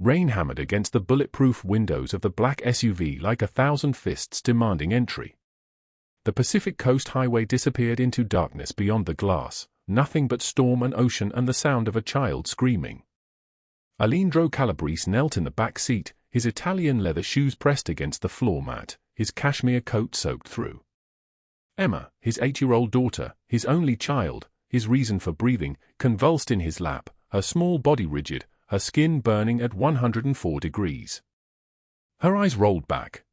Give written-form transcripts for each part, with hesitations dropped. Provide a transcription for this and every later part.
Rain hammered against the bulletproof windows of the black SUV like 1,000 fists demanding entry. The Pacific Coast Highway disappeared into darkness beyond the glass, nothing but storm and ocean and the sound of a child screaming. Aleandro Calabrese knelt in the back seat, his Italian leather shoes pressed against the floor mat, his cashmere coat soaked through. Emma, his 8-year-old daughter, his only child, his reason for breathing, convulsed in his lap, her small body rigid, her skin burning at 104 degrees. Her eyes rolled back.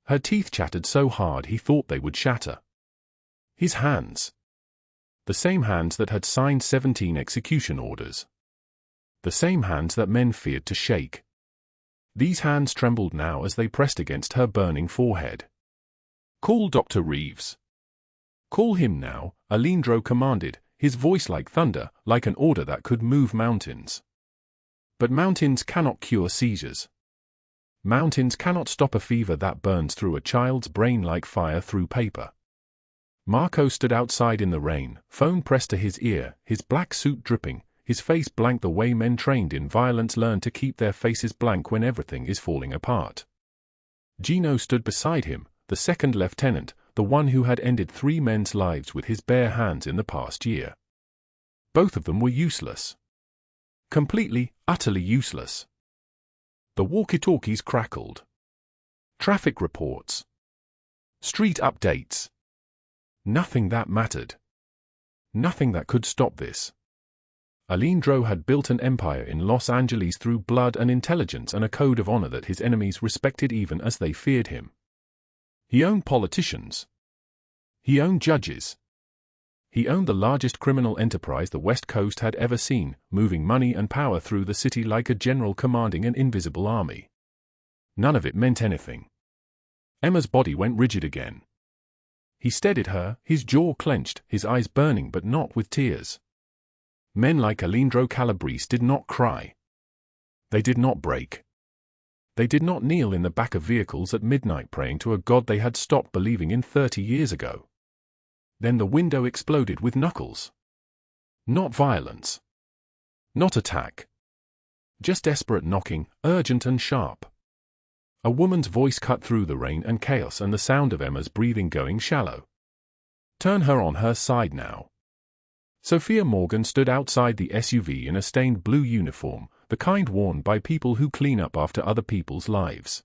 Her teeth chattered so hard he thought they would shatter. His hands. The same hands that had signed 17 execution orders. The same hands that men feared to shake. These hands trembled now as they pressed against her burning forehead. "Call Dr. Reeves." "Call him now," Aleandro commanded, his voice like thunder, like an order that could move mountains. But mountains cannot cure seizures. Mountains cannot stop a fever that burns through a child's brain like fire through paper. Marco stood outside in the rain, phone pressed to his ear, his black suit dripping, his face blank the way men trained in violence learn to keep their faces blank when everything is falling apart. Gino stood beside him, the second lieutenant, the one who had ended 3 men's lives with his bare hands in the past year. Both of them were useless. Completely, utterly useless. The walkie-talkies crackled. Traffic reports. Street updates. Nothing that mattered. Nothing that could stop this. Aleandro had built an empire in Los Angeles through blood and intelligence and a code of honor that his enemies respected even as they feared him. He owned politicians. He owned judges. He owned the largest criminal enterprise the West Coast had ever seen, moving money and power through the city like a general commanding an invisible army. None of it meant anything. Emma's body went rigid again. He steadied her, his jaw clenched, his eyes burning but not with tears. Men like Aleandro Calabrese did not cry. They did not break. They did not kneel in the back of vehicles at midnight praying to a god they had stopped believing in 30 years ago. Then the window exploded with knuckles. Not violence. Not attack. Just desperate knocking, urgent and sharp. A woman's voice cut through the rain and chaos and the sound of Emma's breathing going shallow. "Turn her on her side now." Sofia Morgan stood outside the SUV in a stained blue uniform, the kind worn by people who clean up after other people's lives.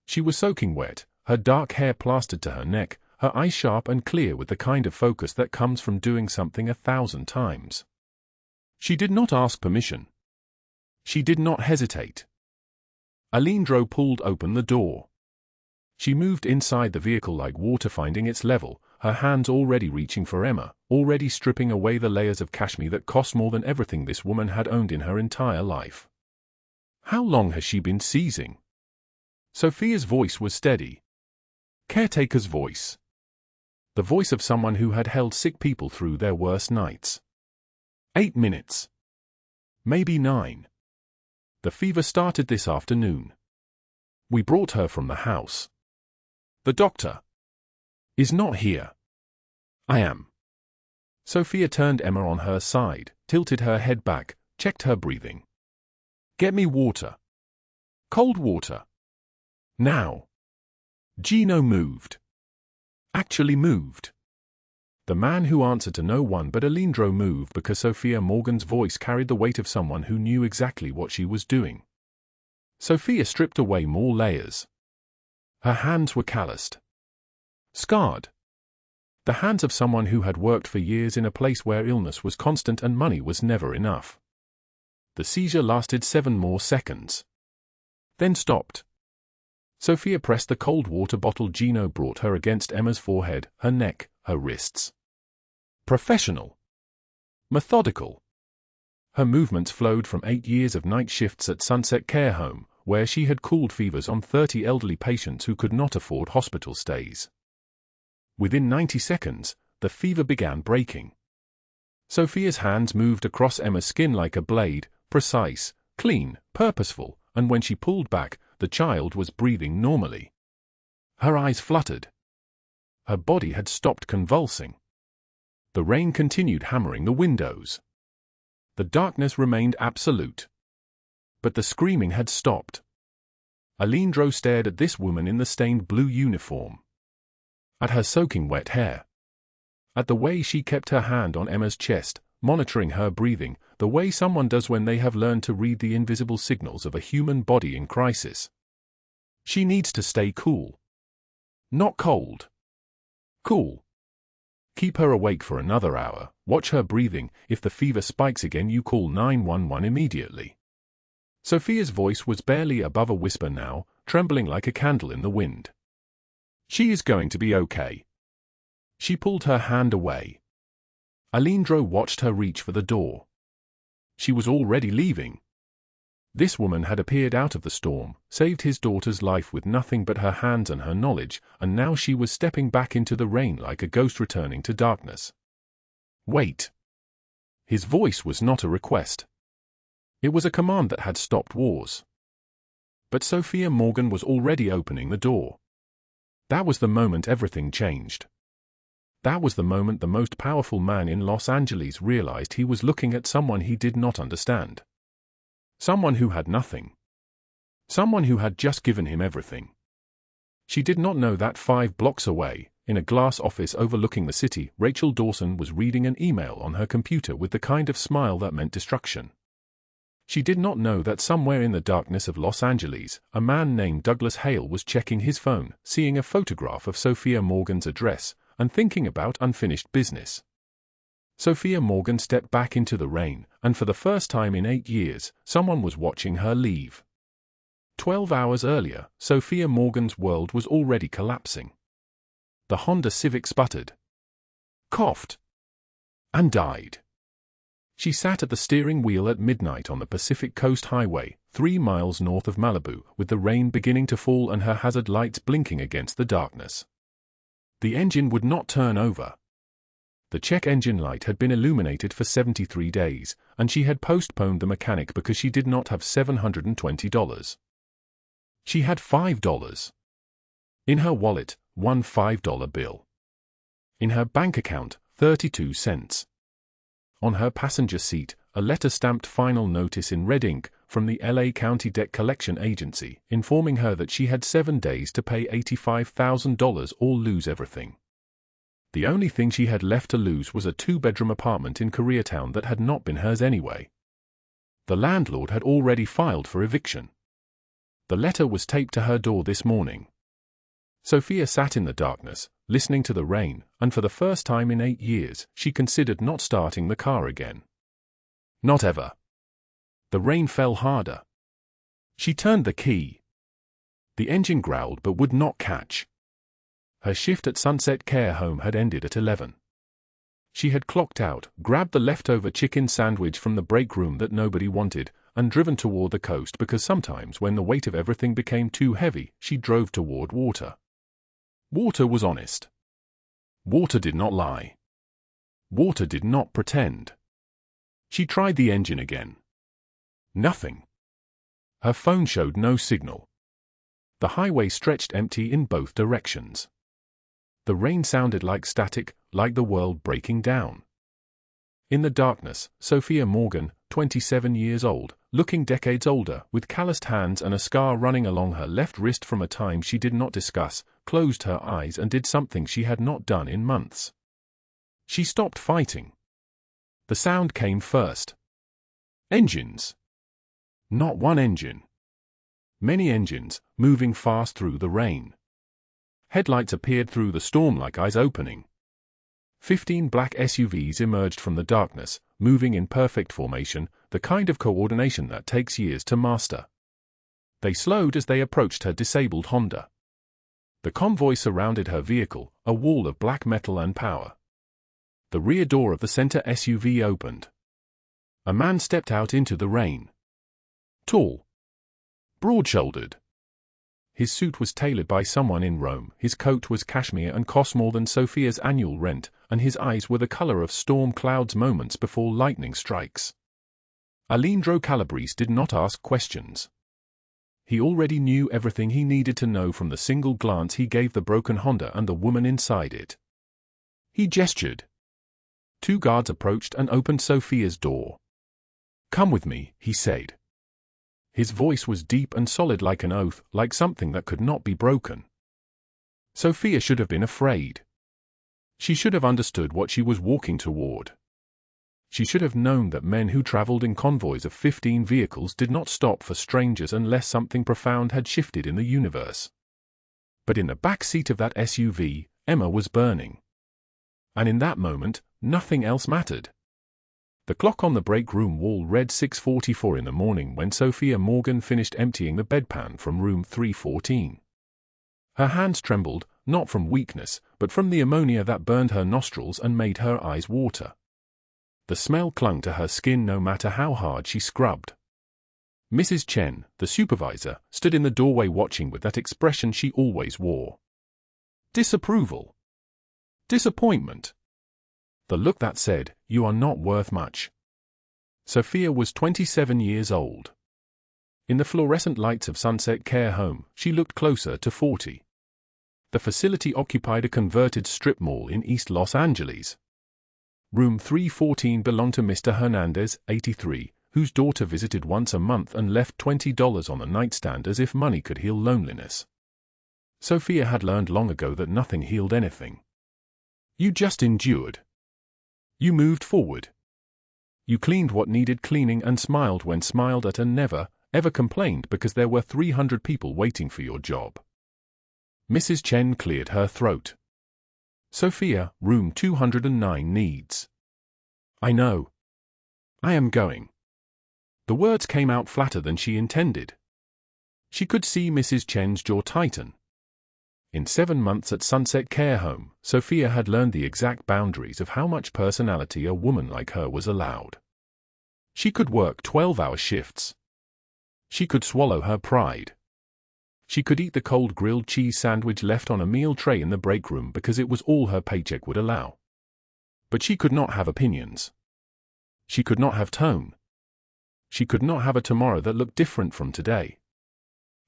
She was soaking wet, her dark hair plastered to her neck, her eyes sharp and clear with the kind of focus that comes from doing something 1,000 times. She did not ask permission. She did not hesitate. Aleandro pulled open the door. She moved inside the vehicle like water finding its level, her hands already reaching for Emma, already stripping away the layers of cashmere that cost more than everything this woman had owned in her entire life. "How long has she been seizing?" Sofia's voice was steady. Caretaker's voice. The voice of someone who had held sick people through their worst nights. 8 minutes. Maybe 9. The fever started this afternoon. We brought her from the house. The doctor is not here. I am. Sofia turned Emma on her side, tilted her head back, checked her breathing. "Get me water. Cold water. Now." Gino moved. Actually moved. The man who answered to no one but Aleandro moved because Sofia Morgan's voice carried the weight of someone who knew exactly what she was doing. Sofia stripped away more layers. Her hands were calloused. Scarred. The hands of someone who had worked for years in a place where illness was constant and money was never enough. The seizure lasted 7 more seconds. Then stopped. Sofia pressed the cold water bottle Gino brought her against Emma's forehead, her neck, her wrists. Professional. Methodical. Her movements flowed from 8 years of night shifts at Sunset Care Home, where she had cooled fevers on 30 elderly patients who could not afford hospital stays. Within 90 seconds, the fever began breaking. Sofia's hands moved across Emma's skin like a blade, precise, clean, purposeful, and when she pulled back, the child was breathing normally. Her eyes fluttered. Her body had stopped convulsing. The rain continued hammering the windows. The darkness remained absolute. But the screaming had stopped. Aleandro stared at this woman in the stained blue uniform. At her soaking wet hair. At the way she kept her hand on Emma's chest, monitoring her breathing, the way someone does when they have learned to read the invisible signals of a human body in crisis. She needs to stay cool. Not cold. Cool. Keep her awake for another hour, watch her breathing. If the fever spikes again, you call 911 immediately. Sofia's voice was barely above a whisper now, trembling like a candle in the wind. She is going to be okay. She pulled her hand away. Aleandro watched her reach for the door. She was already leaving. This woman had appeared out of the storm, saved his daughter's life with nothing but her hands and her knowledge, and now she was stepping back into the rain like a ghost returning to darkness. Wait. His voice was not a request. It was a command that had stopped wars. But Sofia Morgan was already opening the door. That was the moment everything changed. That was the moment the most powerful man in Los Angeles realized he was looking at someone he did not understand. Someone who had nothing. Someone who had just given him everything. She did not know that 5 blocks away, in a glass office overlooking the city, Rachel Dawson was reading an email on her computer with the kind of smile that meant destruction. She did not know that somewhere in the darkness of Los Angeles, a man named Douglas Hale was checking his phone, seeing a photograph of Sofia Morgan's address, and thinking about unfinished business. Sofia Morgan stepped back into the rain, and for the first time in 8 years, someone was watching her leave. 12 hours earlier, Sofia Morgan's world was already collapsing. The Honda Civic sputtered, coughed, and died. She sat at the steering wheel at midnight on the Pacific Coast Highway, 3 miles north of Malibu, with the rain beginning to fall and her hazard lights blinking against the darkness. The engine would not turn over. The check engine light had been illuminated for 73 days, and she had postponed the mechanic because she did not have $720. She had $5. In her wallet, one $5 bill. In her bank account, 32 cents. On her passenger seat, a letter-stamped final notice in red ink from the LA County Debt Collection Agency, informing her that she had 7 days to pay $85,000 or lose everything. The only thing she had left to lose was a 2-bedroom apartment in Koreatown that had not been hers anyway. The landlord had already filed for eviction. The letter was taped to her door this morning. Sofia sat in the darkness, listening to the rain, and for the first time in 8 years, she considered not starting the car again. Not ever. The rain fell harder. She turned the key. The engine growled but would not catch. Her shift at Sunset Care Home had ended at 11. She had clocked out, grabbed the leftover chicken sandwich from the break room that nobody wanted, and driven toward the coast because sometimes when the weight of everything became too heavy, she drove toward water. Water was honest. Water did not lie. Water did not pretend. She tried the engine again. Nothing. Her phone showed no signal. The highway stretched empty in both directions. The rain sounded like static, like the world breaking down. In the darkness, Sofia Morgan, 27 years old, looking decades older, with calloused hands and a scar running along her left wrist from a time she did not discuss, closed her eyes and did something she had not done in months. She stopped fighting. The sound came first. Engines. Not one engine. Many engines, moving fast through the rain. Headlights appeared through the storm like eyes opening. 15 black SUVs emerged from the darkness, moving in perfect formation, the kind of coordination that takes years to master. They slowed as they approached her disabled Honda. The convoy surrounded her vehicle, a wall of black metal and power. The rear door of the center SUV opened. A man stepped out into the rain. Tall. Broad-shouldered. His suit was tailored by someone in Rome, his coat was cashmere and cost more than Sofia's annual rent, and his eyes were the color of storm clouds moments before lightning strikes. Aleandro Calabrese did not ask questions. He already knew everything he needed to know from the single glance he gave the broken Honda and the woman inside it. He gestured. 2 guards approached and opened Sofia's door. "Come with me," he said. His voice was deep and solid like an oath, like something that could not be broken. Sofia should have been afraid. She should have understood what she was walking toward. She should have known that men who traveled in convoys of 15 vehicles did not stop for strangers unless something profound had shifted in the universe. But in the back seat of that SUV, Emma was burning. And in that moment, nothing else mattered. The clock on the break room wall read 6:44 in the morning when Sofia Morgan finished emptying the bedpan from room 314. Her hands trembled, not from weakness, but from the ammonia that burned her nostrils and made her eyes water. The smell clung to her skin no matter how hard she scrubbed. Mrs. Chen, the supervisor, stood in the doorway watching with that expression she always wore. Disapproval. Disappointment. The look that said, "You are not worth much." Sofia was 27 years old. In the fluorescent lights of Sunset Care Home, she looked closer to 40. The facility occupied a converted strip mall in East Los Angeles. Room 314 belonged to Mr. Hernandez, 83, whose daughter visited once a month and left $20 on the nightstand as if money could heal loneliness. Sofia had learned long ago that nothing healed anything. You just endured. You moved forward. You cleaned what needed cleaning and smiled when smiled at and never, ever complained because there were 300 people waiting for your job. Mrs. Chen cleared her throat. Sofia, room 209 needs. I know. I am going. The words came out flatter than she intended. She could see Mrs. Chen's jaw tighten. In 7 months at Sunset Care Home, Sofia had learned the exact boundaries of how much personality a woman like her was allowed. She could work 12-hour shifts. She could swallow her pride. She could eat the cold grilled cheese sandwich left on a meal tray in the break room because it was all her paycheck would allow. But she could not have opinions. She could not have tone. She could not have a tomorrow that looked different from today.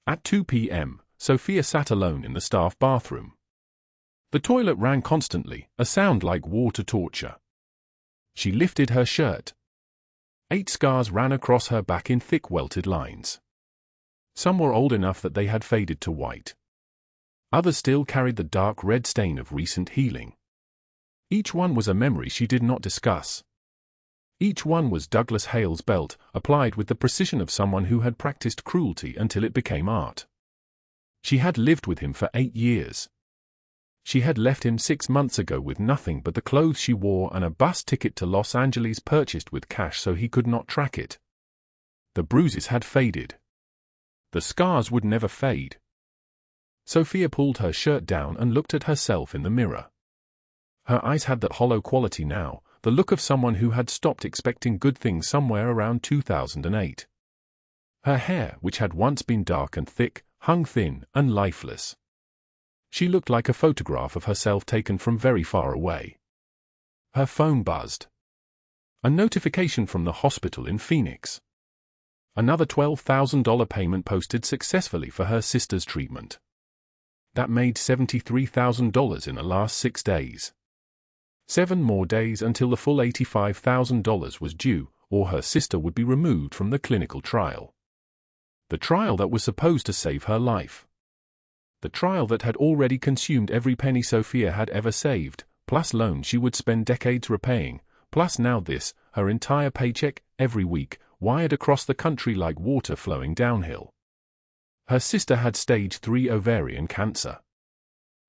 At 2 p.m., Sofia sat alone in the staff bathroom. The toilet ran constantly, a sound like water torture. She lifted her shirt. 8 scars ran across her back in thick welted lines. Some were old enough that they had faded to white. Others still carried the dark red stain of recent healing. Each one was a memory she did not discuss. Each one was Douglas Hale's belt, applied with the precision of someone who had practiced cruelty until it became art. She had lived with him for 8 years. She had left him 6 months ago with nothing but the clothes she wore and a bus ticket to Los Angeles purchased with cash so he could not track it. The bruises had faded. The scars would never fade. Sofia pulled her shirt down and looked at herself in the mirror. Her eyes had that hollow quality now, the look of someone who had stopped expecting good things somewhere around 2008. Her hair, which had once been dark and thick, hung thin and lifeless. She looked like a photograph of herself taken from very far away. Her phone buzzed. A notification from the hospital in Phoenix. Another $12,000 payment posted successfully for her sister's treatment. That made $73,000 in the last 6 days. 7 more days until the full $85,000 was due, or her sister would be removed from the clinical trial. The trial that was supposed to save her life. The trial that had already consumed every penny Sofia had ever saved, plus loans she would spend decades repaying, plus now this, her entire paycheck, every week, wired across the country like water flowing downhill. Her sister had stage 3 ovarian cancer.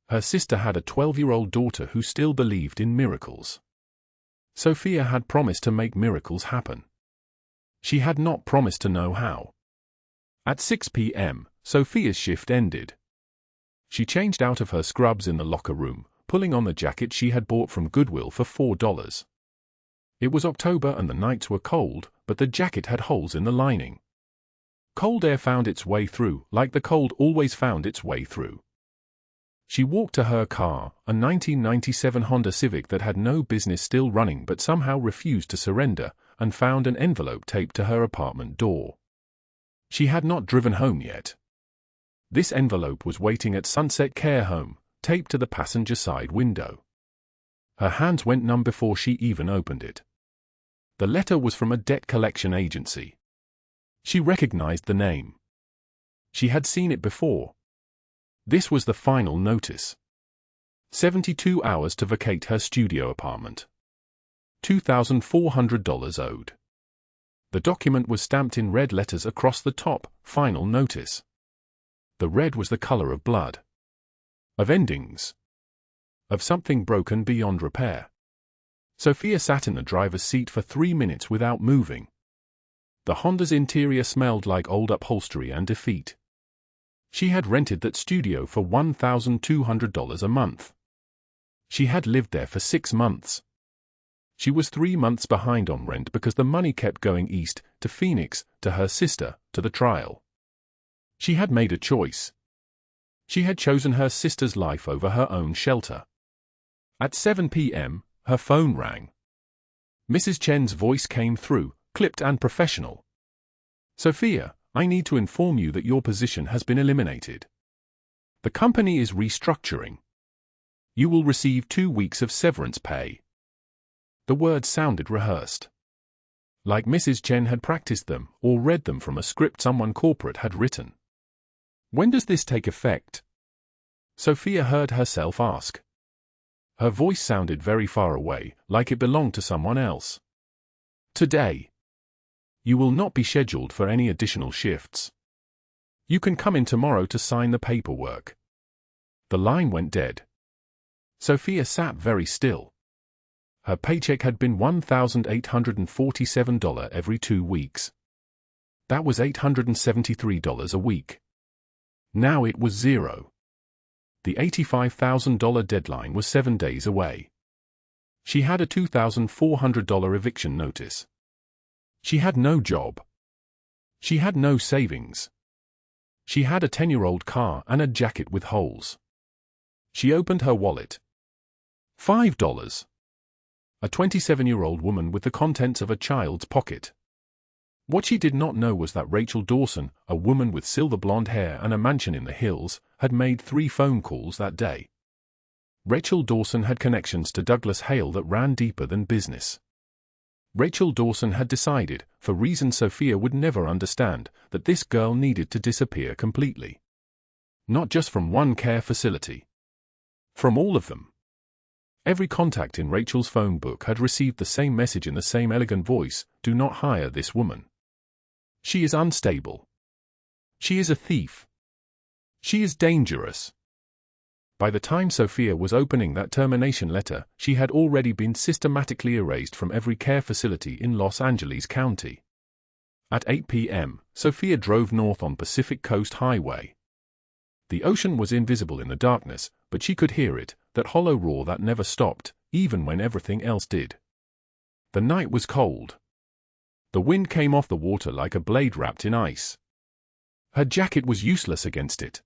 Her sister had a 12-year-old daughter who still believed in miracles. Sofia had promised to make miracles happen. She had not promised to know how. At 6 p.m., Sofia's shift ended. She changed out of her scrubs in the locker room, pulling on the jacket she had bought from Goodwill for $4. It was October and the nights were cold, but the jacket had holes in the lining. Cold air found its way through, like the cold always found its way through. She walked to her car, a 1997 Honda Civic that had no business still running but somehow refused to surrender, and found an envelope taped to her apartment door. She had not driven home yet. This envelope was waiting at Sunset Care Home, taped to the passenger side window. Her hands went numb before she even opened it. The letter was from a debt collection agency. She recognized the name. She had seen it before. This was the final notice. 72 hours to vacate her studio apartment. $2,400 owed. The document was stamped in red letters across the top, final notice. The red was the color of blood. Of endings. Of something broken beyond repair. Sofia sat in the driver's seat for 3 minutes without moving. The Honda's interior smelled like old upholstery and defeat. She had rented that studio for $1,200 a month. She had lived there for 6 months. She was 3 months behind on rent because the money kept going east, to Phoenix, to her sister, to the trial. She had made a choice. She had chosen her sister's life over her own shelter. At 7 p.m., her phone rang. Mrs. Chen's voice came through, clipped and professional. "Sofia, I need to inform you that your position has been eliminated. The company is restructuring. You will receive 2 weeks of severance pay." The words sounded rehearsed. Like Mrs. Chen had practiced them, or read them from a script someone corporate had written. "When does this take effect?" Sofia heard herself ask. Her voice sounded very far away, like it belonged to someone else. "Today. You will not be scheduled for any additional shifts. You can come in tomorrow to sign the paperwork." The line went dead. Sofia sat very still. Her paycheck had been $1,847 every 2 weeks. That was $873 a week. Now it was zero. The $85,000 deadline was 7 days away. She had a $2,400 eviction notice. She had no job. She had no savings. She had a 10-year-old car and a jacket with holes. She opened her wallet. $5. A 27-year-old woman with the contents of a child's pocket. What she did not know was that Rachel Dawson, a woman with silver blonde hair and a mansion in the hills, had made 3 phone calls that day. Rachel Dawson had connections to Douglas Hale that ran deeper than business. Rachel Dawson had decided, for reasons Sofia would never understand, that this girl needed to disappear completely. Not just from one care facility. From all of them. Every contact in Rachel's phone book had received the same message in the same elegant voice: "Do not hire this woman. She is unstable. She is a thief. She is dangerous." By the time Sofia was opening that termination letter, she had already been systematically erased from every care facility in Los Angeles County. At 8 p.m., Sofia drove north on Pacific Coast Highway. The ocean was invisible in the darkness, but she could hear it, that hollow roar that never stopped, even when everything else did. The night was cold. The wind came off the water like a blade wrapped in ice. Her jacket was useless against it.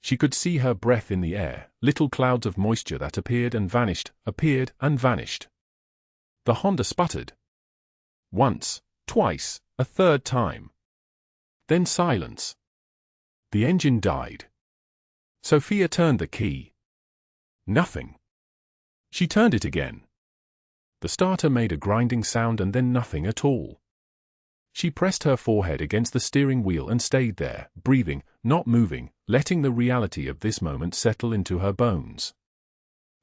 She could see her breath in the air, little clouds of moisture that appeared and vanished, appeared and vanished. The Honda sputtered. Once, twice, a third time. Then silence. The engine died. Sofia turned the key. Nothing. She turned it again. The starter made a grinding sound and then nothing at all. She pressed her forehead against the steering wheel and stayed there, breathing, not moving, letting the reality of this moment settle into her bones.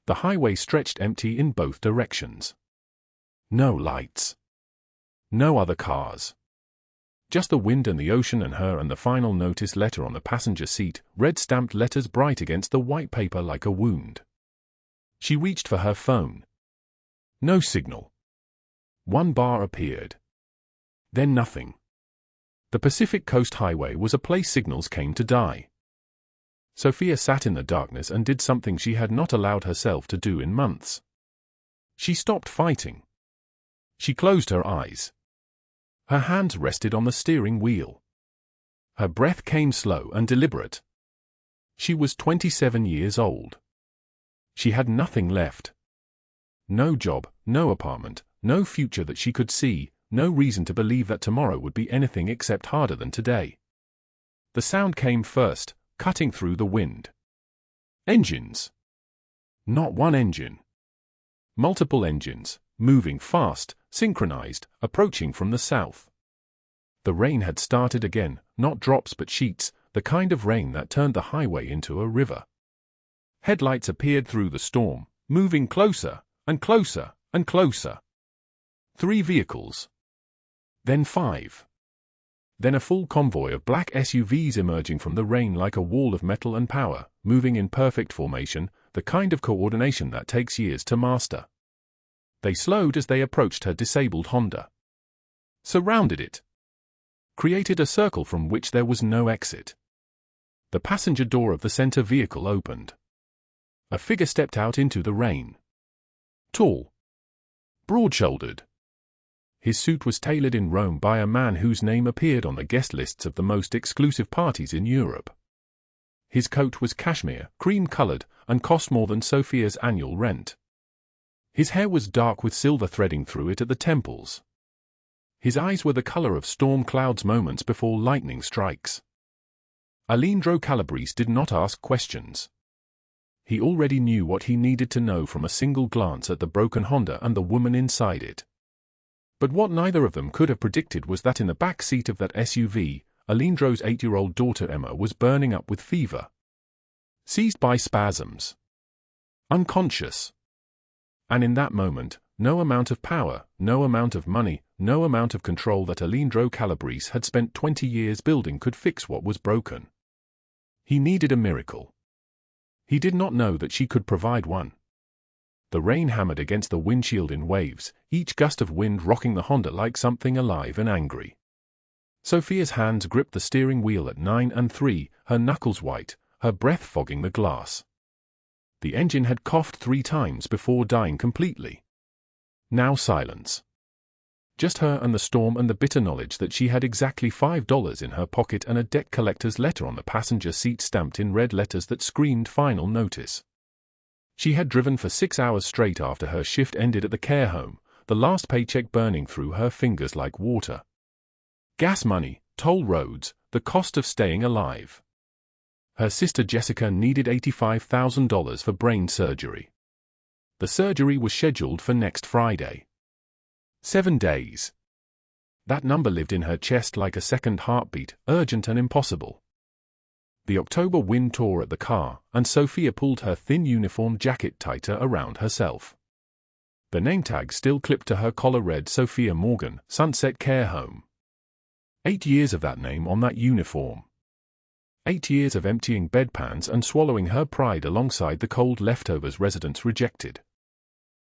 The highway stretched empty in both directions. No lights. No other cars. Just the wind and the ocean and her and the final notice letter on the passenger seat, red stamped letters bright against the white paper like a wound. She reached for her phone. No signal. 1 bar appeared. Then nothing. The Pacific Coast Highway was a place signals came to die. Sofia sat in the darkness and did something she had not allowed herself to do in months. She stopped fighting. She closed her eyes. Her hands rested on the steering wheel. Her breath came slow and deliberate. She was 27 years old. She had nothing left. No job, no apartment, no future that she could see, no reason to believe that tomorrow would be anything except harder than today. The sound came first, cutting through the wind. Engines. Not one engine. Multiple engines, moving fast, synchronized, approaching from the south. The rain had started again, not drops but sheets, the kind of rain that turned the highway into a river. Headlights appeared through the storm, moving closer, and closer, and closer. 3 vehicles. Then 5. Then a full convoy of black SUVs emerging from the rain like a wall of metal and power, moving in perfect formation, the kind of coordination that takes years to master. They slowed as they approached her disabled Honda. Surrounded it. Created a circle from which there was no exit. The passenger door of the center vehicle opened. A figure stepped out into the rain. Tall. Broad-shouldered. His suit was tailored in Rome by a man whose name appeared on the guest lists of the most exclusive parties in Europe. His coat was cashmere, cream-colored, and cost more than Sofia's annual rent. His hair was dark with silver threading through it at the temples. His eyes were the color of storm clouds moments before lightning strikes. Aleandro Calabrese did not ask questions. He already knew what he needed to know from a single glance at the broken Honda and the woman inside it. But what neither of them could have predicted was that in the back seat of that SUV, Aleandro's 8-year-old daughter Emma was burning up with fever. Seized by spasms. Unconscious. And in that moment, no amount of power, no amount of money, no amount of control that Aleandro Calabrese had spent 20 years building could fix what was broken. He needed a miracle. He did not know that she could provide one. The rain hammered against the windshield in waves, each gust of wind rocking the Honda like something alive and angry. Sofia's hands gripped the steering wheel at 9 and 3, her knuckles white, her breath fogging the glass. The engine had coughed 3 times before dying completely. Now silence. Just her and the storm and the bitter knowledge that she had exactly $5 in her pocket and a debt collector's letter on the passenger seat stamped in red letters that screamed final notice. She had driven for 6 hours straight after her shift ended at the care home, the last paycheck burning through her fingers like water. Gas money, toll roads, the cost of staying alive. Her sister Jessica needed $85,000 for brain surgery. The surgery was scheduled for next Friday. 7 days. That number lived in her chest like a second heartbeat, urgent and impossible. The October wind tore at the car, and Sofia pulled her thin uniform jacket tighter around herself. The name tag still clipped to her collar read Sofia Morgan, Sunset Care Home. 8 years of that name on that uniform. 8 years of emptying bedpans and swallowing her pride alongside the cold leftovers residents rejected.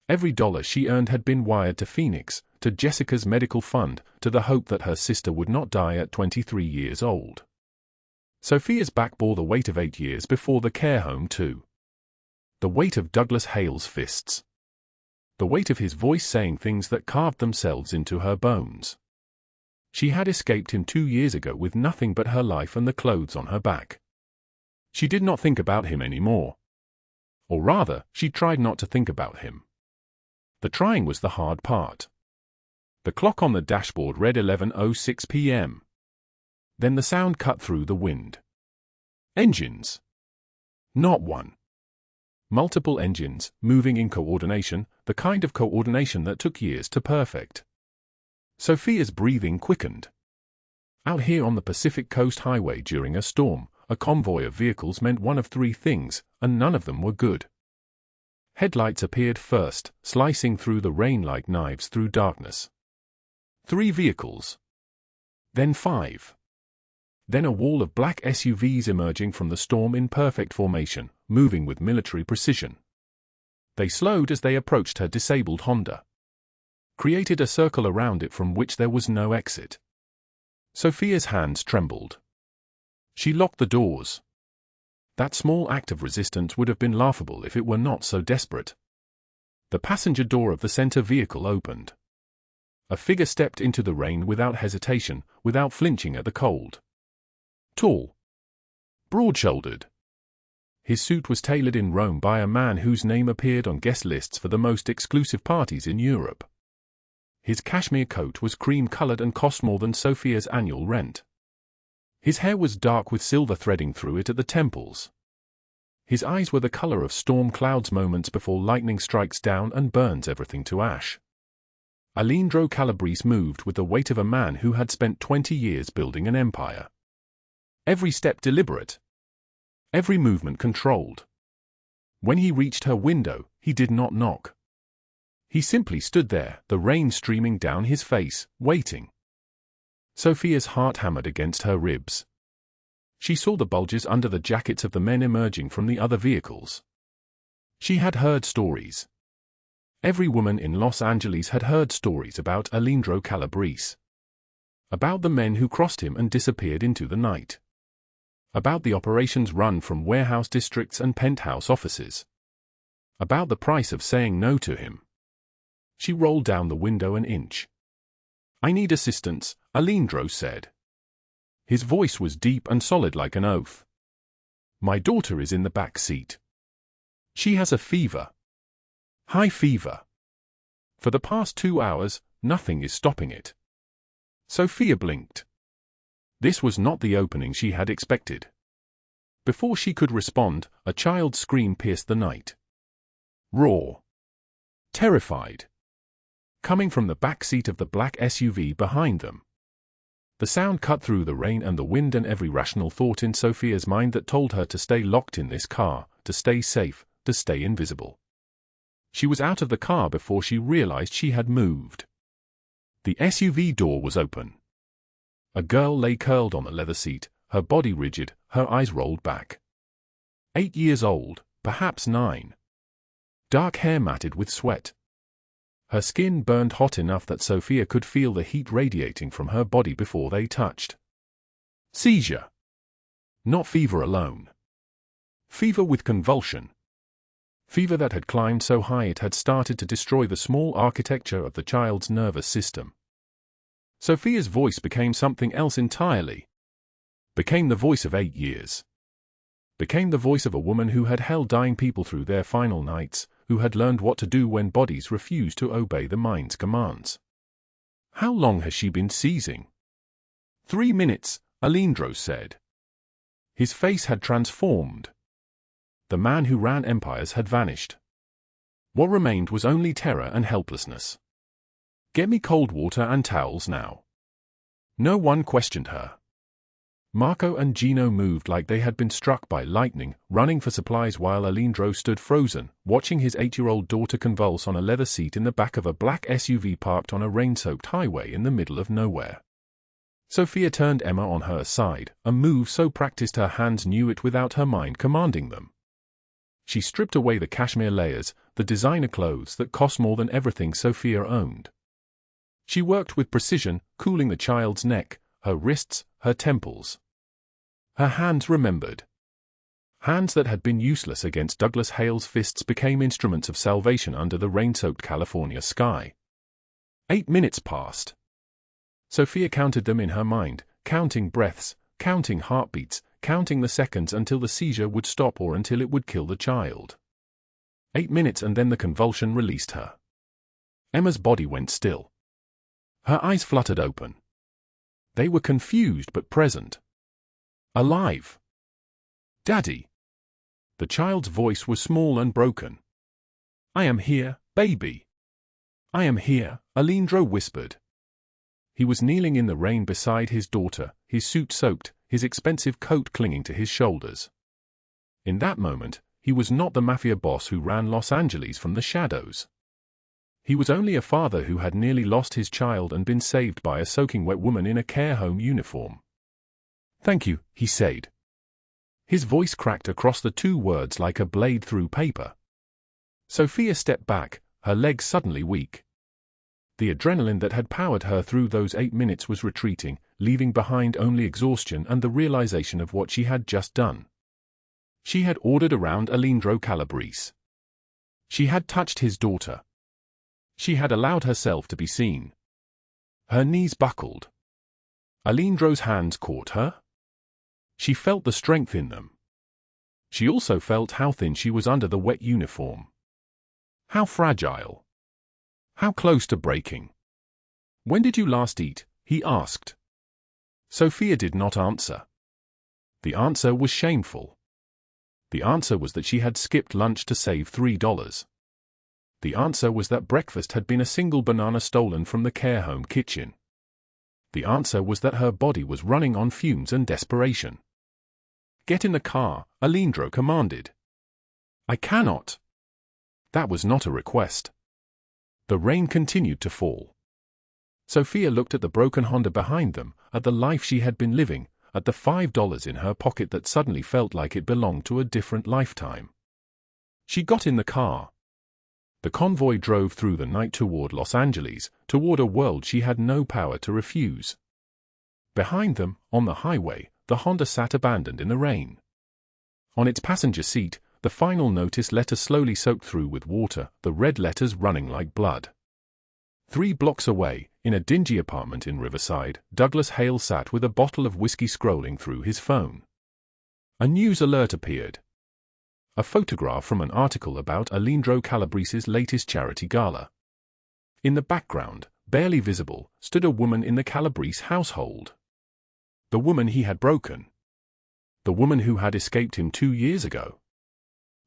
Every dollar she earned had been wired to Phoenix, to Jessica's medical fund, to the hope that her sister would not die at 23 years old. Sofia's back bore the weight of 8 years before the care home too. The weight of Douglas Hale's fists. The weight of his voice saying things that carved themselves into her bones. She had escaped him 2 years ago with nothing but her life and the clothes on her back. She did not think about him anymore. Or rather, she tried not to think about him. The trying was the hard part. The clock on the dashboard read 11:06 p.m. Then the sound cut through the wind. Engines. Not one. Multiple engines, moving in coordination, the kind of coordination that took years to perfect. Sofia's breathing quickened. Out here on the Pacific Coast Highway during a storm, a convoy of vehicles meant one of 3 things, and none of them were good. Headlights appeared first, slicing through the rain like knives through darkness. 3 vehicles. Then 5. Then a wall of black SUVs emerging from the storm in perfect formation, moving with military precision. They slowed as they approached her disabled Honda. Created a circle around it from which there was no exit. Sofia's hands trembled. She locked the doors. That small act of resistance would have been laughable if it were not so desperate. The passenger door of the center vehicle opened. A figure stepped into the rain without hesitation, without flinching at the cold. Tall. Broad-shouldered. His suit was tailored in Rome by a man whose name appeared on guest lists for the most exclusive parties in Europe. His cashmere coat was cream-colored and cost more than Sofia's annual rent. His hair was dark with silver threading through it at the temples. His eyes were the color of storm clouds moments before lightning strikes down and burns everything to ash. Aleandro Calabrese moved with the weight of a man who had spent 20 years building an empire. Every step deliberate. Every movement controlled. When he reached her window, he did not knock. He simply stood there, the rain streaming down his face, waiting. Sofia's heart hammered against her ribs. She saw the bulges under the jackets of the men emerging from the other vehicles. She had heard stories. Every woman in Los Angeles had heard stories about Aleandro Calabrese. About the men who crossed him and disappeared into the night. About the operations run from warehouse districts and penthouse offices. About the price of saying no to him. She rolled down the window an inch. "I need assistance," Aleandro said. His voice was deep and solid like an oath. "My daughter is in the back seat. She has a fever. High fever. For the past 2 hours, nothing is stopping it." Sofia blinked. This was not the opening she had expected. Before she could respond, a child's scream pierced the night. Raw. Terrified. Coming from the back seat of the black SUV behind them. The sound cut through the rain and the wind and every rational thought in Sofia's mind that told her to stay locked in this car, to stay safe, to stay invisible. She was out of the car before she realized she had moved. The SUV door was open. A girl lay curled on the leather seat, her body rigid, her eyes rolled back. 8 years old, perhaps 9. Dark hair matted with sweat. Her skin burned hot enough that Sofia could feel the heat radiating from her body before they touched. Seizure. Not fever alone. Fever with convulsion. Fever that had climbed so high it had started to destroy the small architecture of the child's nervous system. Sofia's voice became something else entirely. Became the voice of 8 years. Became the voice of a woman who had held dying people through their final nights, who had learned what to do when bodies refused to obey the mind's commands. How long has she been seizing? 3 minutes, Aleandro said. His face had transformed. The man who ran empires had vanished. What remained was only terror and helplessness. "Get me cold water and towels now." No one questioned her. Marco and Gino moved like they had been struck by lightning, running for supplies while Aleandro stood frozen, watching his 8-year-old daughter convulse on a leather seat in the back of a black SUV parked on a rain-soaked highway in the middle of nowhere. Sofia turned Emma on her side, a move so practiced her hands knew it without her mind commanding them. She stripped away the cashmere layers, the designer clothes that cost more than everything Sofia owned. She worked with precision, cooling the child's neck, her wrists, her temples. Her hands remembered. Hands that had been useless against Douglas Hale's fists became instruments of salvation under the rain-soaked California sky. 8 minutes passed. Sofia counted them in her mind, counting breaths, counting heartbeats, counting the seconds until the seizure would stop or until it would kill the child. 8 minutes and then the convulsion released her. Emma's body went still. Her eyes fluttered open. They were confused but present. Alive. "Daddy." The child's voice was small and broken. "I am here, baby." "I am here," Aleandro whispered. He was kneeling in the rain beside his daughter, his suit soaked, his expensive coat clinging to his shoulders. In that moment, he was not the Mafia boss who ran Los Angeles from the shadows. He was only a father who had nearly lost his child and been saved by a soaking wet woman in a care home uniform. "Thank you," he said. His voice cracked across the 2 words like a blade through paper. Sofia stepped back, her legs suddenly weak. The adrenaline that had powered her through those 8 minutes was retreating, leaving behind only exhaustion and the realization of what she had just done. She had ordered around Aleandro Calabrese. She had touched his daughter. She had allowed herself to be seen. Her knees buckled. Aleandro's hands caught her. She felt the strength in them. She also felt how thin she was under the wet uniform. How fragile. How close to breaking. "When did you last eat?" he asked. Sofia did not answer. The answer was shameful. The answer was that she had skipped lunch to save $3. The answer was that breakfast had been a single banana stolen from the care home kitchen. The answer was that her body was running on fumes and desperation. "Get in the car," Aleandro commanded. "I cannot." That was not a request. The rain continued to fall. Sofia looked at the broken Honda behind them, at the life she had been living, at the $5 in her pocket that suddenly felt like it belonged to a different lifetime. She got in the car. The convoy drove through the night toward Los Angeles, toward a world she had no power to refuse. Behind them, on the highway, the Honda sat abandoned in the rain. On its passenger seat, the final notice letter slowly soaked through with water, the red letters running like blood. 3 blocks away, in a dingy apartment in Riverside, Douglas Hale sat with a bottle of whiskey scrolling through his phone. A news alert appeared. A photograph from an article about Aleandro Calabrese's latest charity gala. In the background, barely visible, stood a woman in the Calabrese household. The woman he had broken. The woman who had escaped him 2 years ago.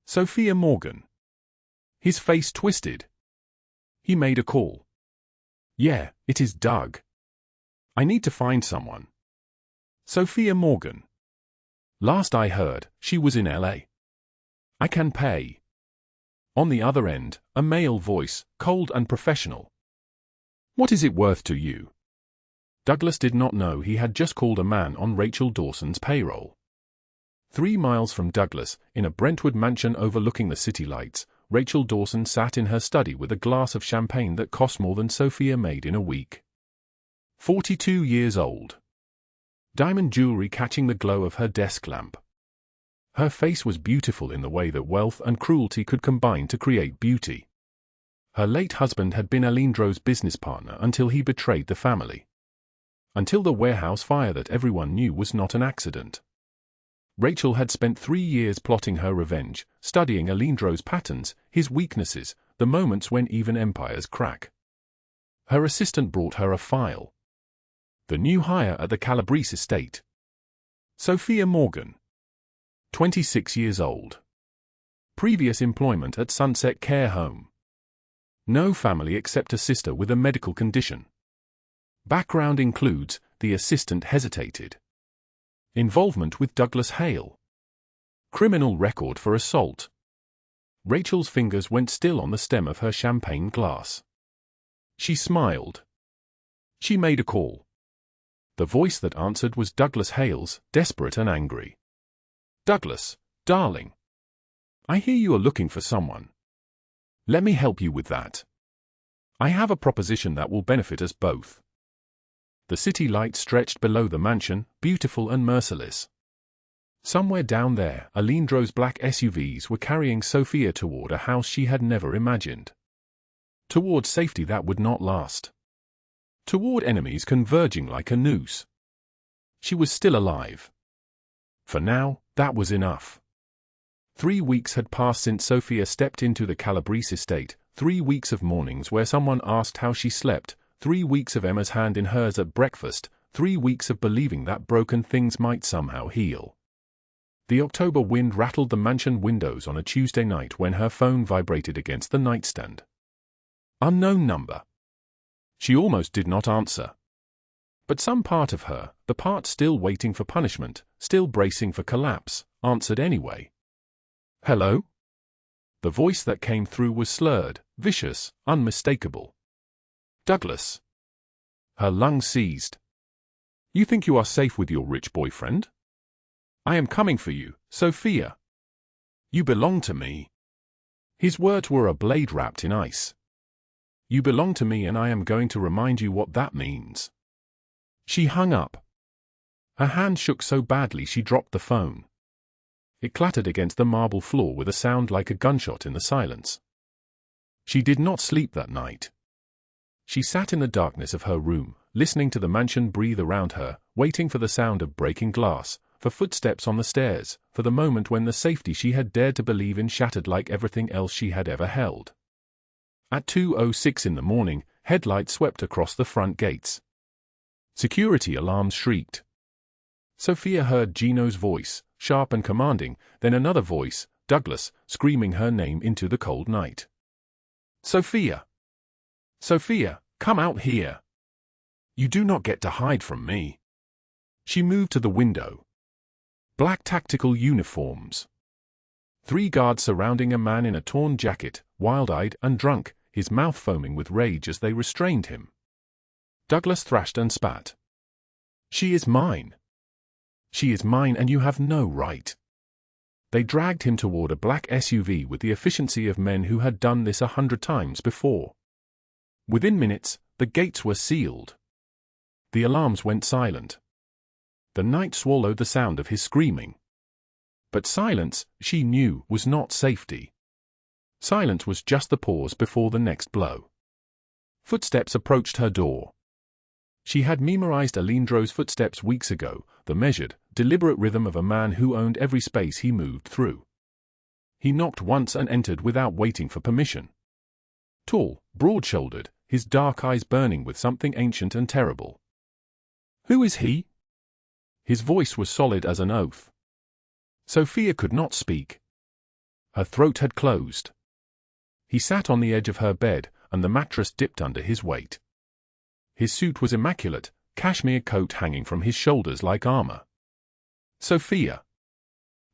Sofia Morgan. His face twisted. He made a call. "Yeah, it is Doug. I need to find someone." Sofia Morgan. "Last I heard, she was in LA. I can pay." On the other end, a male voice, cold and professional. "What is it worth to you?" Douglas did not know he had just called a man on Rachel Dawson's payroll. 3 miles from Douglas, in a Brentwood mansion overlooking the city lights, Rachel Dawson sat in her study with a glass of champagne that cost more than Sofia made in a week. 42 years old. Diamond jewelry catching the glow of her desk lamp. Her face was beautiful in the way that wealth and cruelty could combine to create beauty. Her late husband had been Aleandro's business partner until he betrayed the family. Until the warehouse fire that everyone knew was not an accident. Rachel had spent 3 years plotting her revenge, studying Aleandro's patterns, his weaknesses, the moments when even empires crack. Her assistant brought her a file. The new hire at the Calabrese estate. Sofia Morgan. 26 years old. Previous employment at Sunset Care Home. No family except a sister with a medical condition. Background includes, the assistant hesitated. Involvement with Douglas Hale. Criminal record for assault. Rachel's fingers went still on the stem of her champagne glass. She smiled. She made a call. The voice that answered was Douglas Hale's, desperate and angry. "Douglas, darling. I hear you are looking for someone. Let me help you with that. I have a proposition that will benefit us both." The city light stretched below the mansion, beautiful and merciless. Somewhere down there, Aleandro's black SUVs were carrying Sofia toward a house she had never imagined. Toward safety that would not last. Toward enemies converging like a noose. She was still alive. For now, that was enough. 3 weeks had passed since Sofia stepped into the Calabrese estate, 3 weeks of mornings where someone asked how she slept, 3 weeks of Emma's hand in hers at breakfast, 3 weeks of believing that broken things might somehow heal. The October wind rattled the mansion windows on a Tuesday night when her phone vibrated against the nightstand. Unknown number. She almost did not answer. But some part of her, the part still waiting for punishment, still bracing for collapse, answered anyway. "Hello?" The voice that came through was slurred, vicious, unmistakable. "Douglas." Her lungs seized. "You think you are safe with your rich boyfriend? I am coming for you, Sofia. You belong to me." His words were a blade wrapped in ice. "You belong to me and I am going to remind you what that means." She hung up. Her hand shook so badly she dropped the phone. It clattered against the marble floor with a sound like a gunshot in the silence. She did not sleep that night. She sat in the darkness of her room, listening to the mansion breathe around her, waiting for the sound of breaking glass, for footsteps on the stairs, for the moment when the safety she had dared to believe in shattered like everything else she had ever held. At 2:06 in the morning, headlights swept across the front gates. Security alarms shrieked. Sofia heard Gino's voice, sharp and commanding, then another voice, Douglas, screaming her name into the cold night. Sofia! Sofia, come out here! You do not get to hide from me. She moved to the window. Black tactical uniforms. 3 guards surrounding a man in a torn jacket, wild-eyed and drunk, his mouth foaming with rage as they restrained him. Douglas thrashed and spat. She is mine. She is mine and you have no right. They dragged him toward a black SUV with the efficiency of men who had done this 100 times before. Within minutes, the gates were sealed. The alarms went silent. The night swallowed the sound of his screaming. But silence, she knew, was not safety. Silence was just the pause before the next blow. Footsteps approached her door. She had memorized Aleandro's footsteps weeks ago, the measured, deliberate rhythm of a man who owned every space he moved through. He knocked once and entered without waiting for permission. Tall, broad-shouldered, his dark eyes burning with something ancient and terrible. Who is he? His voice was solid as an oath. Sofia could not speak. Her throat had closed. He sat on the edge of her bed, and the mattress dipped under his weight. His suit was immaculate, cashmere coat hanging from his shoulders like armor. Sofia.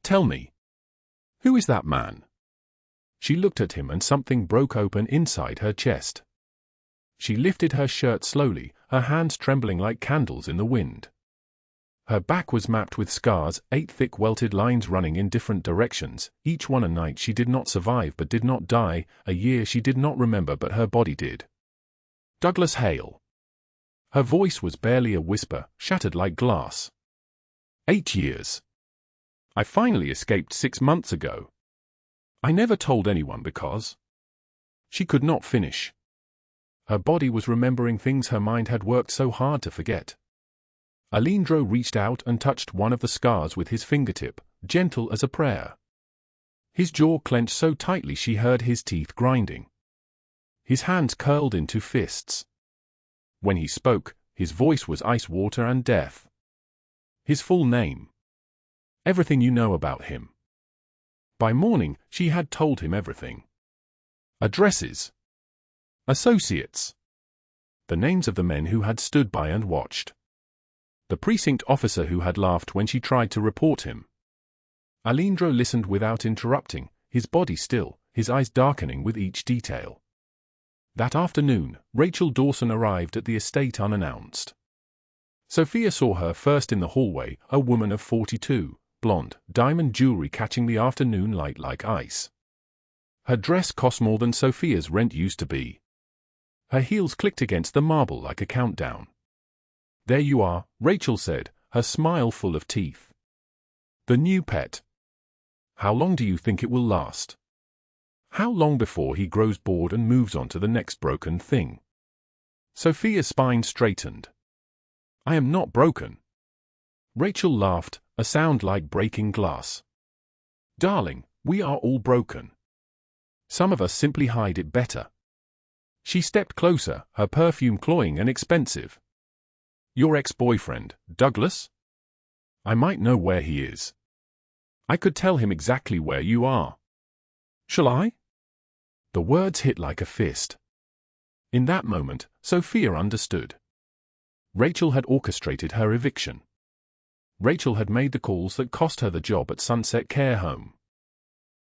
Tell me. Who is that man? She looked at him and something broke open inside her chest. She lifted her shirt slowly, her hands trembling like candles in the wind. Her back was mapped with scars, 8 thick welted lines running in different directions, each one a night she did not survive but did not die, a year she did not remember but her body did. Douglas Hale. Her voice was barely a whisper, shattered like glass. 8 years. I finally escaped 6 months ago. I never told anyone because... She could not finish. Her body was remembering things her mind had worked so hard to forget. Aleandro reached out and touched one of the scars with his fingertip, gentle as a prayer. His jaw clenched so tightly she heard his teeth grinding. His hands curled into fists. When he spoke, his voice was ice water and death. His full name. Everything you know about him. By morning, she had told him everything. Addresses. Associates. The names of the men who had stood by and watched. The precinct officer who had laughed when she tried to report him. Aleandro listened without interrupting, his body still, his eyes darkening with each detail. That afternoon, Rachel Dawson arrived at the estate unannounced. Sofia saw her first in the hallway, a woman of 42, blonde, diamond jewelry catching the afternoon light like ice. Her dress cost more than Sofia's rent used to be. Her heels clicked against the marble like a countdown. There you are, Rachel said, her smile full of teeth. The new pet. How long do you think it will last? How long before he grows bored and moves on to the next broken thing? Sofia's spine straightened. I am not broken. Rachel laughed, a sound like breaking glass. Darling, we are all broken. Some of us simply hide it better. She stepped closer, her perfume cloying and expensive. Your ex-boyfriend, Douglas? I might know where he is. I could tell him exactly where you are. Shall I? The words hit like a fist. In that moment, Sofia understood. Rachel had orchestrated her eviction. Rachel had made the calls that cost her the job at Sunset Care Home.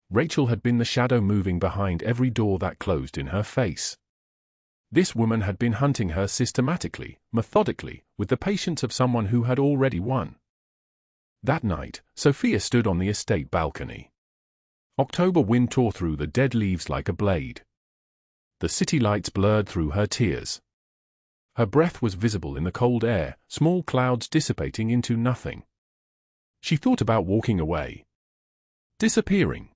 Rachel had been the shadow moving behind every door that closed in her face. This woman had been hunting her systematically, methodically, with the patience of someone who had already won. That night, Sofia stood on the estate balcony. October wind tore through the dead leaves like a blade. The city lights blurred through her tears. Her breath was visible in the cold air, small clouds dissipating into nothing. She thought about walking away. Disappearing.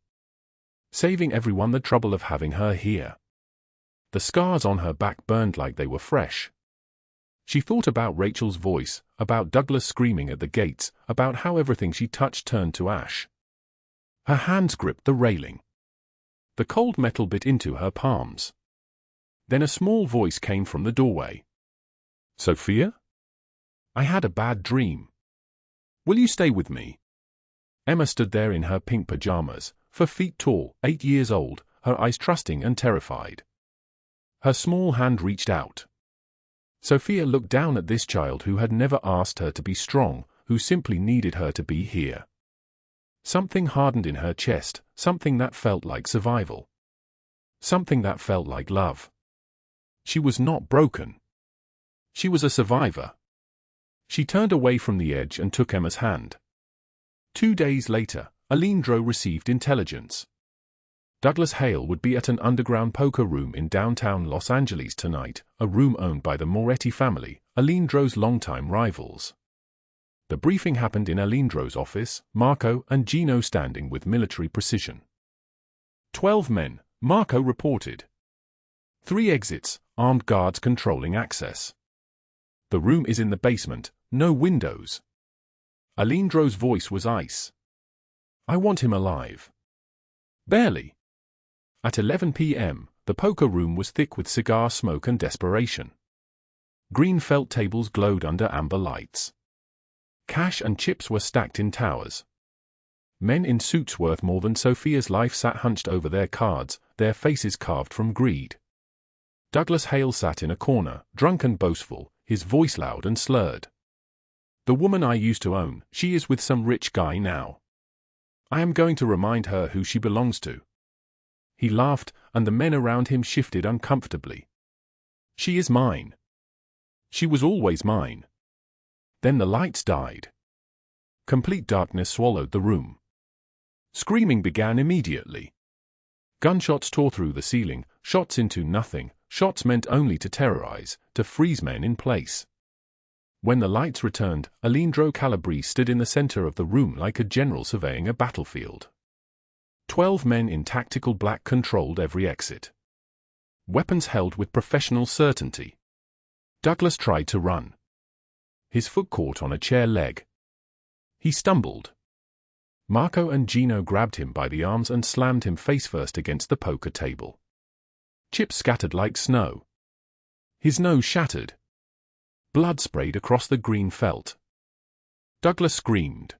Saving everyone the trouble of having her here. The scars on her back burned like they were fresh. She thought about Rachel's voice, about Douglas screaming at the gates, about how everything she touched turned to ash. Her hands gripped the railing. The cold metal bit into her palms. Then a small voice came from the doorway. Sofia? I had a bad dream. Will you stay with me? Emma stood there in her pink pajamas, 4 feet tall, 8 years old, her eyes trusting and terrified. Her small hand reached out. Sofia looked down at this child who had never asked her to be strong, who simply needed her to be here. Something hardened in her chest, something that felt like survival. Something that felt like love. She was not broken. She was a survivor. She turned away from the edge and took Emma's hand. 2 days later, Aleandro received intelligence. Douglas Hale would be at an underground poker room in downtown Los Angeles tonight, a room owned by the Moretti family, Aleandro's longtime rivals. The briefing happened in Aleandro's office, Marco and Gino standing with military precision. 12 men, Marco reported. 3 exits, armed guards controlling access. The room is in the basement, no windows. Aleandro's voice was ice. I want him alive. Barely. At 11 p.m., the poker room was thick with cigar smoke and desperation. Green felt tables glowed under amber lights. Cash and chips were stacked in towers. Men in suits worth more than Sofia's life sat hunched over their cards, their faces carved from greed. Douglas Hale sat in a corner, drunk and boastful, his voice loud and slurred. The woman I used to own, she is with some rich guy now. I am going to remind her who she belongs to. He laughed, and the men around him shifted uncomfortably. She is mine. She was always mine. Then the lights died. Complete darkness swallowed the room. Screaming began immediately. Gunshots tore through the ceiling, shots into nothing, shots meant only to terrorize, to freeze men in place. When the lights returned, Aleandro Calabrese stood in the center of the room like a general surveying a battlefield. 12 men in tactical black controlled every exit. Weapons held with professional certainty. Douglas tried to run. His foot caught on a chair leg. He stumbled. Marco and Gino grabbed him by the arms and slammed him face-first against the poker table. Chips scattered like snow. His nose shattered. Blood sprayed across the green felt. Douglas screamed.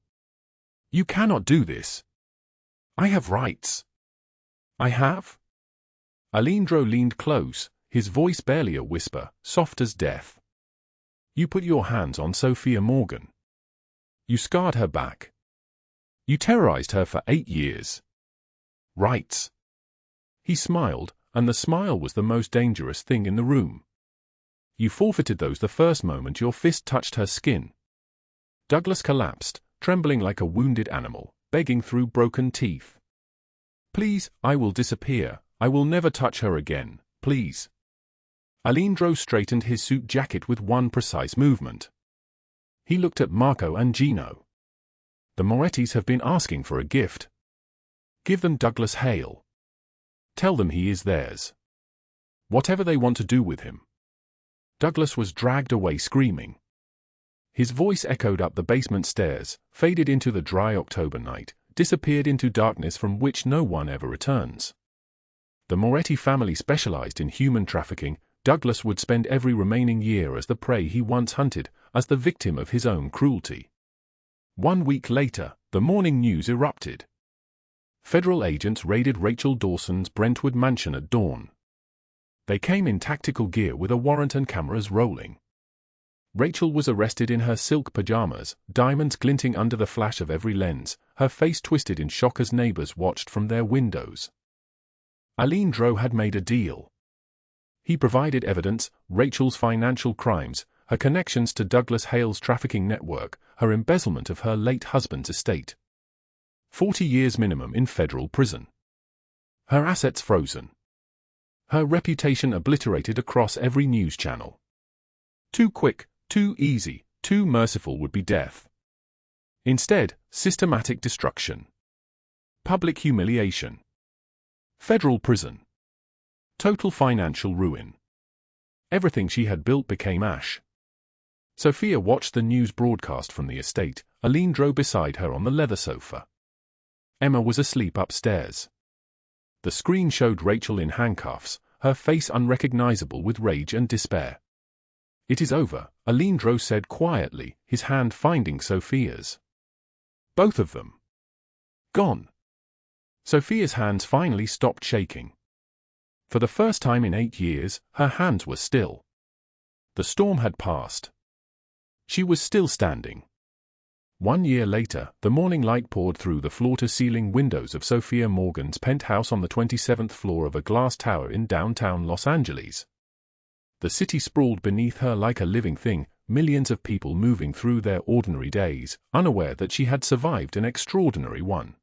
You cannot do this. I have rights. I have? Aleandro leaned close, his voice barely a whisper, soft as death. You put your hands on Sofia Morgan. You scarred her back. You terrorized her for 8 years. Rights. He smiled, and the smile was the most dangerous thing in the room. You forfeited those the first moment your fist touched her skin. Douglas collapsed, trembling like a wounded animal, begging through broken teeth. Please, I will disappear. I will never touch her again, please. Aleandro straightened his suit jacket with one precise movement. He looked at Marco and Gino. The Morettis have been asking for a gift. Give them Douglas Hale. Tell them he is theirs. Whatever they want to do with him. Douglas was dragged away screaming. His voice echoed up the basement stairs, faded into the dry October night, disappeared into darkness from which no one ever returns. The Moretti family specialized in human trafficking. Douglas would spend every remaining year as the prey he once hunted, as the victim of his own cruelty. 1 week later, the morning news erupted. Federal agents raided Rachel Dawson's Brentwood mansion at dawn. They came in tactical gear with a warrant and cameras rolling. Rachel was arrested in her silk pajamas, diamonds glinting under the flash of every lens, her face twisted in shock as neighbors watched from their windows. Aleandro had made a deal. He provided evidence, Rachel's financial crimes, her connections to Douglas Hale's trafficking network, her embezzlement of her late husband's estate. 40 years minimum in federal prison. Her assets frozen. Her reputation obliterated across every news channel. Too quick, too easy, too merciful would be death. Instead, systematic destruction. Public humiliation. Federal prison. Total financial ruin. Everything she had built became ash. Sofia watched the news broadcast from the estate, Aleandro beside her on the leather sofa. Emma was asleep upstairs. The screen showed Rachel in handcuffs, her face unrecognizable with rage and despair. It is over, Aleandro said quietly, his hand finding Sofia's. Both of them. Gone. Sofia's hands finally stopped shaking. For the first time in 8 years, her hands were still. The storm had passed. She was still standing. 1 year later, the morning light poured through the floor-to-ceiling windows of Sofia Morgan's penthouse on the 27th floor of a glass tower in downtown Los Angeles. The city sprawled beneath her like a living thing, millions of people moving through their ordinary days, unaware that she had survived an extraordinary one.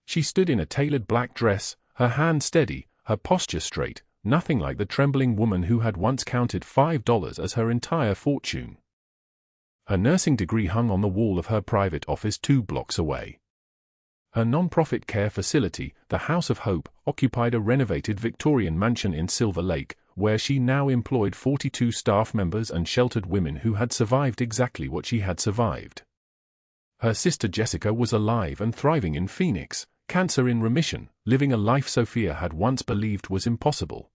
She stood in a tailored black dress, her hand steady, her posture straight, nothing like the trembling woman who had once counted $5 as her entire fortune. Her nursing degree hung on the wall of her private office 2 blocks away. Her non-profit care facility, the House of Hope, occupied a renovated Victorian mansion in Silver Lake, where she now employed 42 staff members and sheltered women who had survived exactly what she had survived. Her sister Jessica was alive and thriving in Phoenix, cancer in remission, living a life Sofia had once believed was impossible.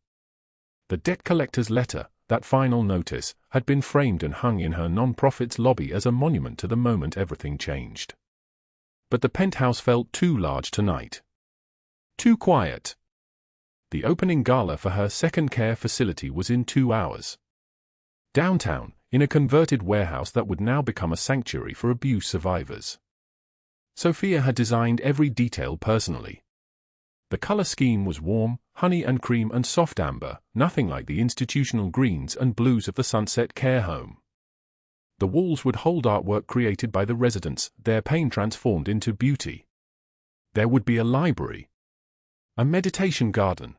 The debt collector's letter, that final notice, had been framed and hung in her non-profit's lobby as a monument to the moment everything changed. But the penthouse felt too large tonight. Too quiet. The opening gala for her second care facility was in 2 hours. Downtown, in a converted warehouse that would now become a sanctuary for abuse survivors. Sofia had designed every detail personally. The color scheme was warm, honey and cream and soft amber, nothing like the institutional greens and blues of the Sunset Care Home. The walls would hold artwork created by the residents, their pain transformed into beauty. There would be a library, a meditation garden,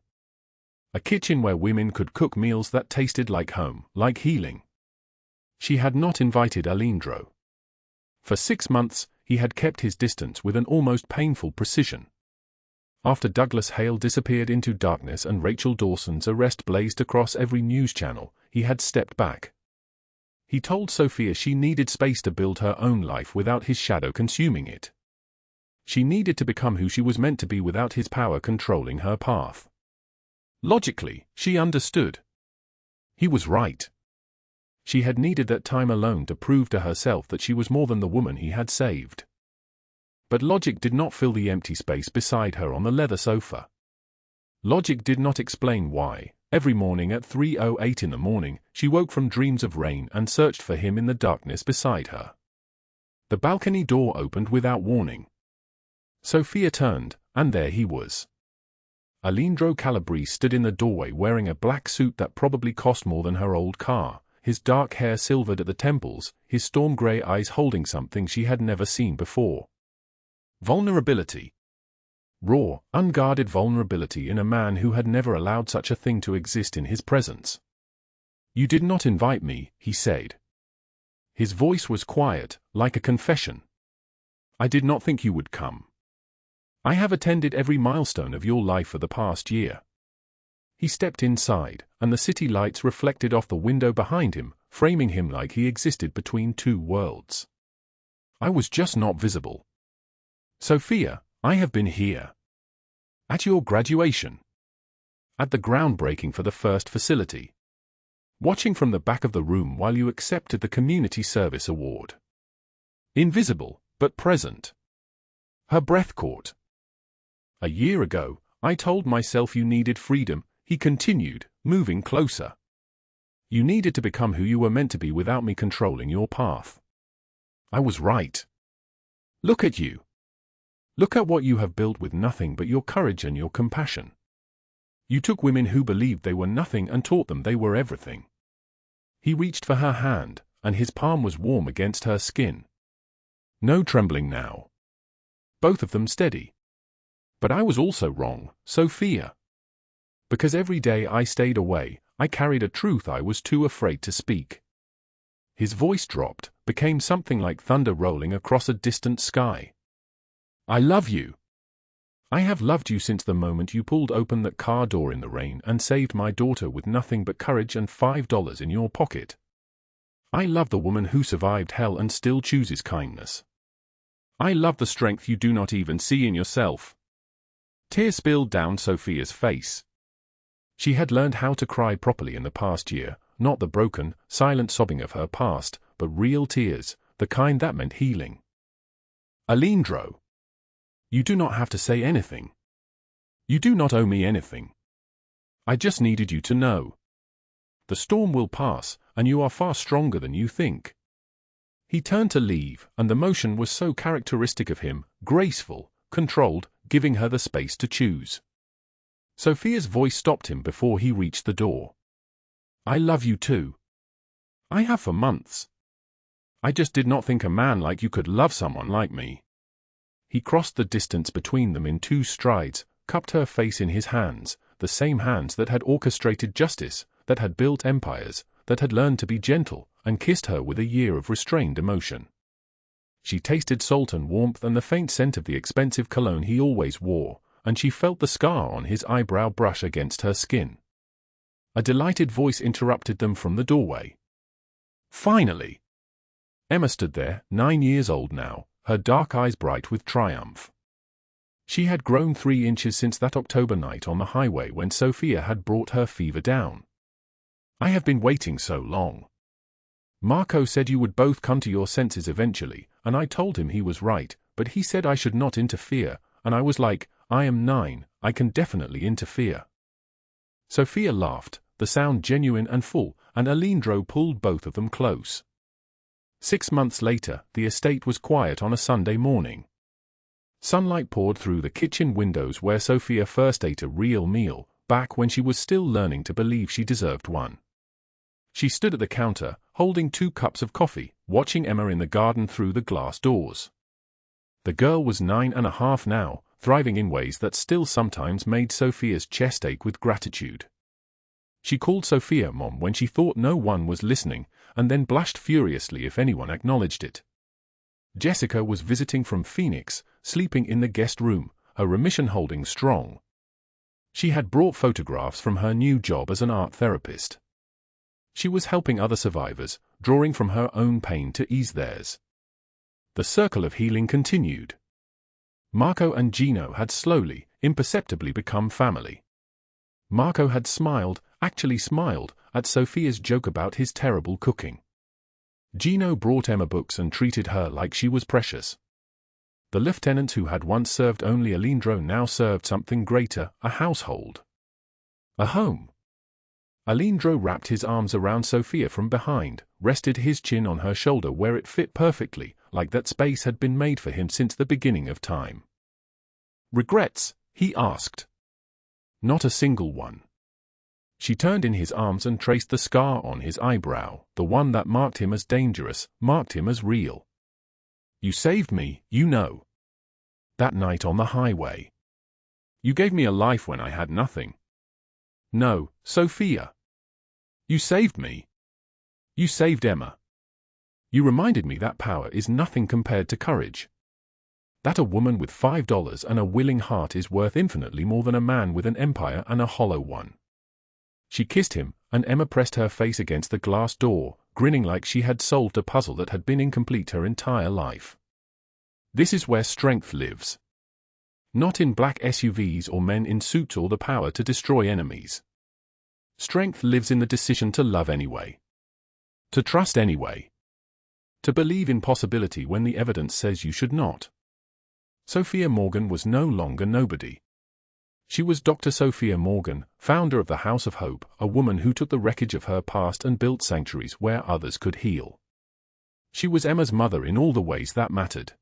a kitchen where women could cook meals that tasted like home, like healing. She had not invited Aleandro. For 6 months, he had kept his distance with an almost painful precision. After Douglas Hale disappeared into darkness and Rachel Dawson's arrest blazed across every news channel, he had stepped back. He told Sofia she needed space to build her own life without his shadow consuming it. She needed to become who she was meant to be without his power controlling her path. Logically, she understood. He was right. She had needed that time alone to prove to herself that she was more than the woman he had saved. But logic did not fill the empty space beside her on the leather sofa. Logic did not explain why, every morning at 3:08 in the morning, she woke from dreams of rain and searched for him in the darkness beside her. The balcony door opened without warning. Sofia turned, and there he was. Aleandro Calabrese stood in the doorway wearing a black suit that probably cost more than her old car, his dark hair silvered at the temples, his storm-gray eyes holding something she had never seen before. Vulnerability. Raw, unguarded vulnerability in a man who had never allowed such a thing to exist in his presence. "You did not invite me," he said. His voice was quiet, like a confession. "I did not think you would come. I have attended every milestone of your life for the past year." He stepped inside, and the city lights reflected off the window behind him, framing him like he existed between 2 worlds. "I was just not visible. Sofia, I have been here. At your graduation. At the groundbreaking for the first facility. Watching from the back of the room while you accepted the Community Service Award. Invisible, but present." Her breath caught. "A year ago, I told myself you needed freedom," he continued, moving closer. "You needed to become who you were meant to be without me controlling your path. I was right. Look at you. Look at what you have built with nothing but your courage and your compassion. You took women who believed they were nothing and taught them they were everything." He reached for her hand, and his palm was warm against her skin. No trembling now. Both of them steady. "But I was also wrong, Sofia. Because every day I stayed away, I carried a truth I was too afraid to speak." His voice dropped, became something like thunder rolling across a distant sky. "I love you. I have loved you since the moment you pulled open that car door in the rain and saved my daughter with nothing but courage and $5 in your pocket. I love the woman who survived hell and still chooses kindness. I love the strength you do not even see in yourself." Tears spilled down Sofia's face. She had learned how to cry properly in the past year, not the broken, silent sobbing of her past, but real tears, the kind that meant healing. "Aleandro. You do not have to say anything. You do not owe me anything. I just needed you to know. The storm will pass, and you are far stronger than you think. He turned to leave, and the motion was so characteristic of him, graceful, controlled, giving her the space to choose. Sofia's voice stopped him before he reached the door. I love you too. I have for months. I just did not think a man like you could love someone like me. He crossed the distance between them in 2 strides, cupped her face in his hands, the same hands that had orchestrated justice, that had built empires, that had learned to be gentle, and kissed her with a year of restrained emotion. She tasted salt and warmth and the faint scent of the expensive cologne he always wore, and she felt the scar on his eyebrow brush against her skin. A delighted voice interrupted them from the doorway. Finally! Emma stood there, 9 years old now, her dark eyes bright with triumph. She had grown 3 inches since that October night on the highway when Sofia had brought her fever down. I have been waiting so long. Marco said you would both come to your senses eventually, and I told him he was right, but he said I should not interfere, and I was like, I am 9, I can definitely interfere. Sofia laughed, the sound genuine and full, and Aleandro pulled both of them close. 6 months later, the estate was quiet on a Sunday morning. Sunlight poured through the kitchen windows where Sofia first ate a real meal, back when she was still learning to believe she deserved one. She stood at the counter, holding 2 cups of coffee, watching Emma in the garden through the glass doors. The girl was 9.5 now, thriving in ways that still sometimes made Sofia's chest ache with gratitude. She called Sofia Mom when she thought no one was listening, and then blushed furiously if anyone acknowledged it. Jessica was visiting from Phoenix, sleeping in the guest room, her remission holding strong. She had brought photographs from her new job as an art therapist. She was helping other survivors, drawing from her own pain to ease theirs. The circle of healing continued. Marco and Gino had slowly, imperceptibly become family. Marco had smiled, actually smiled, at Sofia's joke about his terrible cooking. Gino brought Emma books and treated her like she was precious. The lieutenant who had once served only Aleandro now served something greater, a household. A home. Aleandro wrapped his arms around Sofia from behind, rested his chin on her shoulder where it fit perfectly, like that space had been made for him since the beginning of time. Regrets? He asked. Not a single one. She turned in his arms and traced the scar on his eyebrow, the one that marked him as dangerous, marked him as real. You saved me, you know. That night on the highway. You gave me a life when I had nothing. No, Sofia. You saved me. You saved Emma. You reminded me that power is nothing compared to courage. That a woman with $5 and a willing heart is worth infinitely more than a man with an empire and a hollow one. She kissed him, and Emma pressed her face against the glass door, grinning like she had solved a puzzle that had been incomplete her entire life. This is where strength lives. Not in black SUVs or men in suits or the power to destroy enemies. Strength lives in the decision to love anyway. To trust anyway. To believe in possibility when the evidence says you should not. Sofia Morgan was no longer nobody. She was Dr. Sofia Morgan, founder of the House of Hope, a woman who took the wreckage of her past and built sanctuaries where others could heal. She was Emma's mother in all the ways that mattered.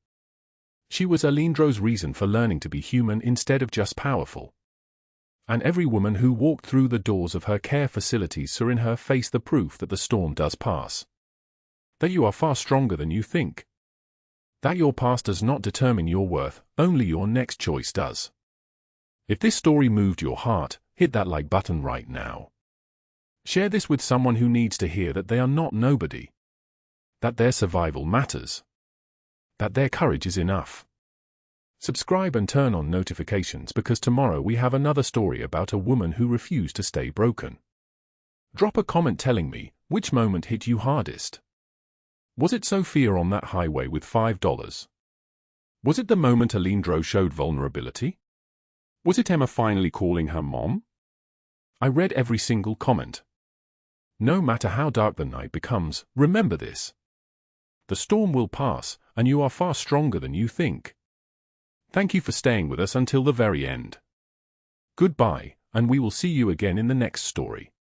She was Aleandro's reason for learning to be human instead of just powerful. And every woman who walked through the doors of her care facilities saw in her face the proof that the storm does pass. That you are far stronger than you think. That your past does not determine your worth, only your next choice does. If this story moved your heart, hit that like button right now. Share this with someone who needs to hear that they are not nobody. That their survival matters. That their courage is enough. Subscribe and turn on notifications because tomorrow we have another story about a woman who refused to stay broken. Drop a comment telling me which moment hit you hardest. Was it Sofia on that highway with $5? Was it the moment Aleandro showed vulnerability? Was it Emma finally calling her mom? I read every single comment. No matter how dark the night becomes, remember this. The storm will pass, and you are far stronger than you think. Thank you for staying with us until the very end. Goodbye, and we will see you again in the next story.